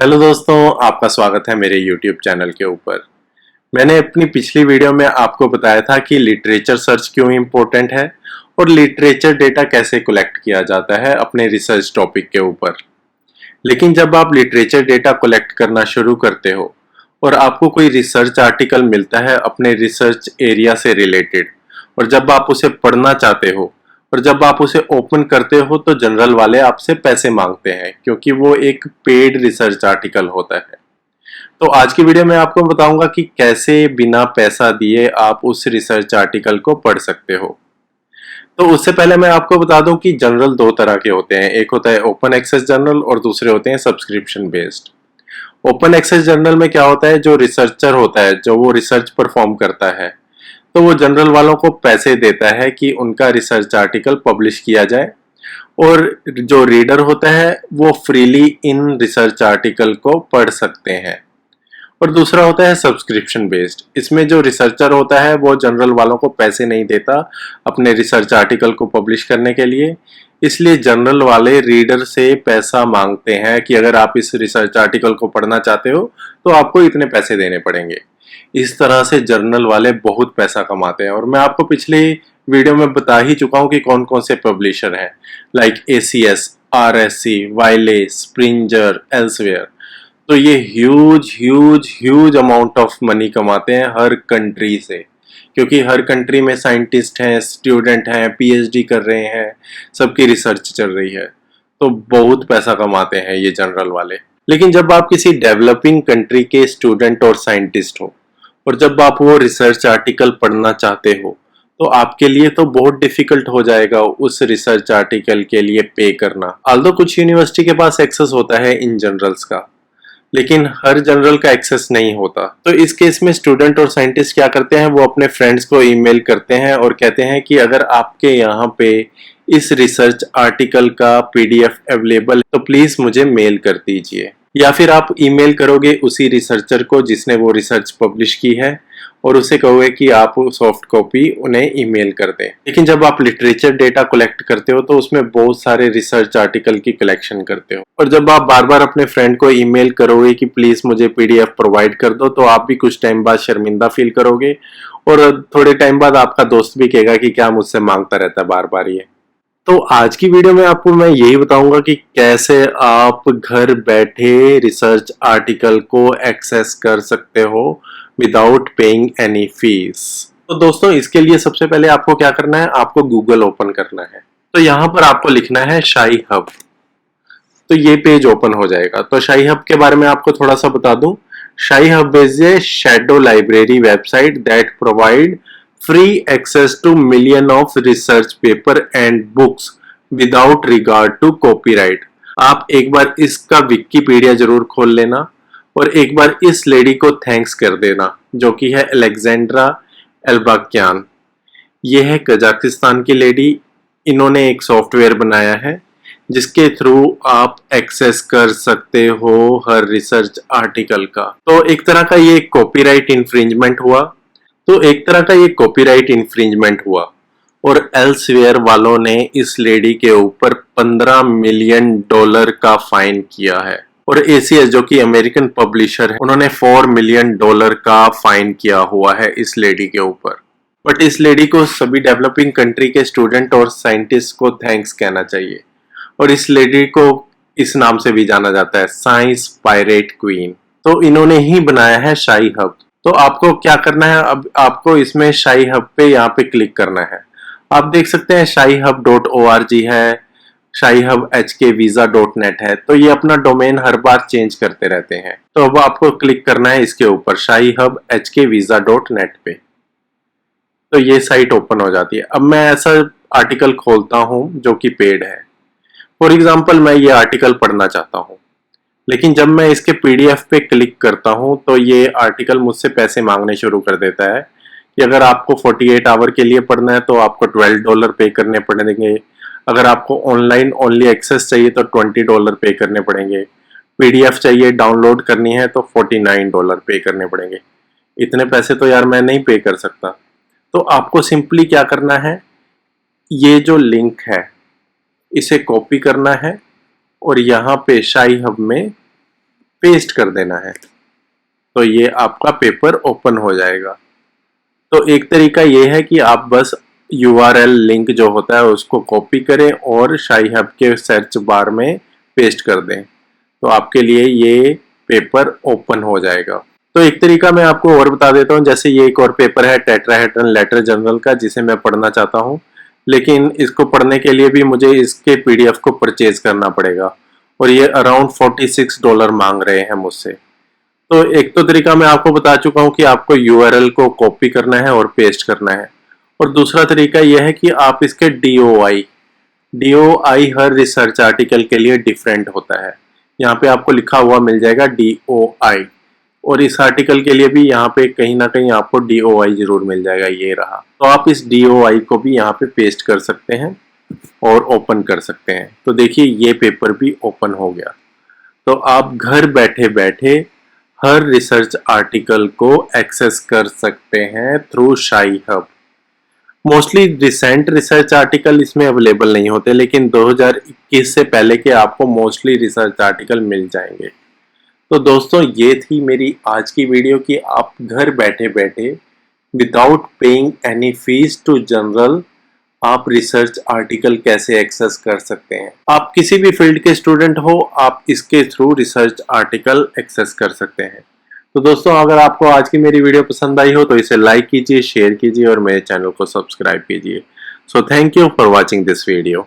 Hello दोस्तों, आपका स्वागत है मेरे YouTube चैनल के ऊपर। मैंने अपनी पिछली वीडियो में आपको बताया था कि लिटरेचर सर्च क्यों इम्पोर्टेंट है और लिटरेचर डेटा कैसे कलेक्ट किया जाता है अपने रिसर्च टॉपिक के ऊपर। लेकिन जब आप लिटरेचर डेटा कलेक्ट करना शुरू करते हो और आपको कोई रिसर्च आर्टिकल मिलता है अपने रिसर्च एरिया से रिलेटेड, और जब आप उसे पढ़ना चाहते हो और जब आप उसे ओपन करते हो तो जनरल वाले आपसे पैसे मांगते हैं, क्योंकि वो एक पेड रिसर्च आर्टिकल होता है। तो आज की वीडियो में आपको बताऊंगा कि कैसे बिना पैसा दिए आप उस रिसर्च आर्टिकल को पढ़ सकते हो। तो उससे पहले मैं आपको बता दूं कि जनरल दो तरह के होते हैं, एक होता है ओपन एक्सेस जर्नल और दूसरे होते हैं subscription based. Open access journal में क्या होता है, जो रिसर्चर होता है, जो वो रिसर्च परफॉर्म करता है, तो वो जनरल वालों को पैसे देता है कि उनका रिसर्च आर्टिकल पब्लिश किया जाए, और जो रीडर होता है वो फ्रीली इन रिसर्च आर्टिकल को पढ़ सकते हैं। और दूसरा होता है सब्सक्रिप्शन बेस्ड। इसमें जो रिसर्चर होता है वो जनरल वालों को पैसे नहीं देता अपने रिसर्च आर्टिकल को पब्लिश करने के लिए, इसलिए जनरल वाले रीडर से पैसा मांगते हैं कि अगर आप इस रिसर्च आर्टिकल को पढ़ना चाहते हो तो आपको इतने पैसे देने पड़ेंगे। इस तरह से जर्नल वाले बहुत पैसा कमाते हैं, और मैं आपको पिछले वीडियो में बता ही चुका हूं कि कौन कौन से पब्लिशर हैं, like ACS, RSC, Wiley, Springer, Elsevier. तो ये huge huge huge amount of money कमाते हैं हर कंट्री से, क्योंकि हर कंट्री में साइंटिस्ट हैं, स्टूडेंट हैं, PhD कर रहे हैं, सबकी रिसर्च चल रही है, तो बहुत पैसा कमाते हैं ये जनरल वाले। लेकिन जब आप किसी डेवलपिंग कंट्री के स्टूडेंट और साइंटिस्ट हो और जब आप वो रिसर्च आर्टिकल पढ़ना चाहते हो, तो आपके लिए तो बहुत डिफिकल्ट हो जाएगा उस रिसर्च आर्टिकल के लिए पे करना। आल्दो कुछ यूनिवर्सिटी के पास एक्सेस होता है इन जनरल्स का, लेकिन हर जनरल का एक्सेस नहीं होता। तो इस केस में स्टूडेंट और साइंटिस्ट क्या करते हैं, वो अपने फ्रेंड्स को ईमेल करते हैं और कहते हैं कि अगर आपके यहाँ पे इस रिसर्च आर्टिकल का PDF अवेलेबल है तो प्लीज मुझे मेल कर दीजिए। या फिर आप ईमेल करोगे उसी रिसर्चर को जिसने वो रिसर्च पब्लिश की है और उसे कहोगे कि आप सॉफ्ट कॉपी उन्हें ईमेल कर दें। लेकिन जब आप लिटरेचर डेटा कलेक्ट करते हो तो उसमें बहुत सारे रिसर्च आर्टिकल की कलेक्शन करते हो, और जब आप बार बार अपने फ्रेंड को ईमेल करोगे कि प्लीज मुझे PDF प्रोवाइड कर दो, तो आप भी कुछ टाइम बाद शर्मिंदा फील करोगे, और थोड़े टाइम बाद आपका दोस्त भी कहेगा कि क्या मुझसे मांगता रहता है बार बार ये। तो आज की वीडियो में आपको मैं यही बताऊंगा कि कैसे आप घर बैठे रिसर्च आर्टिकल को एक्सेस कर सकते हो विदाउट पेइंग एनी फीस। तो दोस्तों, इसके लिए सबसे पहले आपको क्या करना है, आपको गूगल ओपन करना है। तो यहाँ पर आपको लिखना है शाही हब, तो ये पेज ओपन हो जाएगा। तो शाही हब के बारे में आपको थोड़ा सा बता दूं। Sci Hub is a shadow library website that provide free access to million of research paper and books without regard to copyright। आप एक बार इसका विकिपीडिया जरूर खोल लेना और एक बार इस लेडी को थैंक्स कर देना, जो कि है अलेक्जेंड्रा एल्बाक्यान। ये है कजाकिस्तान की लेडी। इन्होंने एक सॉफ्टवेयर बनाया है जिसके थ्रू आप एक्सेस कर सकते हो हर रिसर्च आर्टिकल का। तो एक तरह का ये कॉपीराइट इन्फ्रिंजमेंट हुआ। और एल्सवेयर वालों ने इस लेडी के ऊपर $15 मिलियन का फाइन किया है, और ACS जो कि अमेरिकन पब्लिशर है, उन्होंने $4 मिलियन का फाइन किया हुआ है इस लेडी के ऊपर। बट इस लेडी को सभी डेवलपिंग कंट्री के स्टूडेंट और साइंटिस्ट को थैंक्स कहना चाहिए, और इस लेडी को इस नाम से भी जाना जाता है, साइंस पायरेट क्वीन। तो इन्होंने ही बनाया है शाही हब। तो आपको क्या करना है, अब आपको इसमें शाही हब पे यहाँ पे क्लिक करना है। आप देख सकते हैं शाही हब .org है, शाही हब HKVisa.net है। तो ये अपना डोमेन हर बार चेंज करते रहते हैं। तो अब आपको क्लिक करना है इसके ऊपर, शाही हब HKVisa.net पे। तो ये साइट ओपन हो जाती है। अब मैं ऐसा आर्टिकल खोलता हूँ जो कि पेड है। फॉर एग्जाम्पल, मैं ये आर्टिकल पढ़ना चाहता हूँ, लेकिन जब मैं इसके PDF पे क्लिक करता हूं तो ये आर्टिकल मुझसे पैसे मांगने शुरू कर देता है कि अगर आपको 48 आवर के लिए पढ़ना है तो आपको $12 पे करने पड़ेंगे, अगर आपको ऑनलाइन ओनली एक्सेस चाहिए तो $20 पे करने पड़ेंगे, PDF चाहिए डाउनलोड करनी है तो $49 पे करने पड़ेंगे। इतने पैसे तो यार मैं नहीं पे कर सकता। तो आपको सिंपली क्या करना है, ये जो लिंक है इसे कॉपी करना है और यहाँ पे शाही हब में पेस्ट कर देना है, तो ये आपका पेपर ओपन हो जाएगा। तो एक तरीका ये है कि आप बस URL लिंक जो होता है उसको कॉपी करें और शाही हब के सर्च बार में पेस्ट कर दें, तो आपके लिए ये पेपर ओपन हो जाएगा। तो एक तरीका मैं आपको और बता देता हूँ, जैसे ये एक और पेपर है टेट्राहेड्रल लेटर जनरल का, जिसे मैं पढ़ना चाहता हूँ, लेकिन इसको पढ़ने के लिए भी मुझे इसके PDF को परचेज करना पड़ेगा और ये अराउंड $46 मांग रहे हैं मुझसे। तो एक तो तरीका मैं आपको बता चुका हूँ कि आपको URL को कॉपी करना है और पेस्ट करना है, और दूसरा तरीका यह है कि आप इसके DOI हर रिसर्च आर्टिकल के लिए डिफरेंट होता है। यहाँ पे आपको लिखा हुआ मिल जाएगा DOI, और इस आर्टिकल के लिए भी यहाँ पे कहीं ना कहीं आपको DOI जरूर मिल जाएगा, ये रहा। तो आप इस DOI को भी यहाँ पे पेस्ट कर सकते हैं और ओपन कर सकते हैं। तो देखिए ये पेपर भी ओपन हो गया। तो आप घर बैठे बैठे हर रिसर्च आर्टिकल को एक्सेस कर सकते हैं through Sci Hub. Mostly recent research article इसमें अवेलेबल नहीं होते, लेकिन 2021 से पहले के आपको मोस्टली रिसर्च आर्टिकल मिल जाएंगे। तो दोस्तों ये थी मेरी आज की वीडियो कि आप घर बैठे बैठे without paying any fees to journal आप रिसर्च आर्टिकल कैसे एक्सेस कर सकते हैं। आप किसी भी फील्ड के स्टूडेंट हो, आप इसके थ्रू रिसर्च आर्टिकल एक्सेस कर सकते हैं। तो दोस्तों अगर आपको आज की मेरी वीडियो पसंद आई हो तो इसे लाइक कीजिए, शेयर कीजिए और मेरे चैनल को सब्सक्राइब कीजिए। So thank you for watching this video.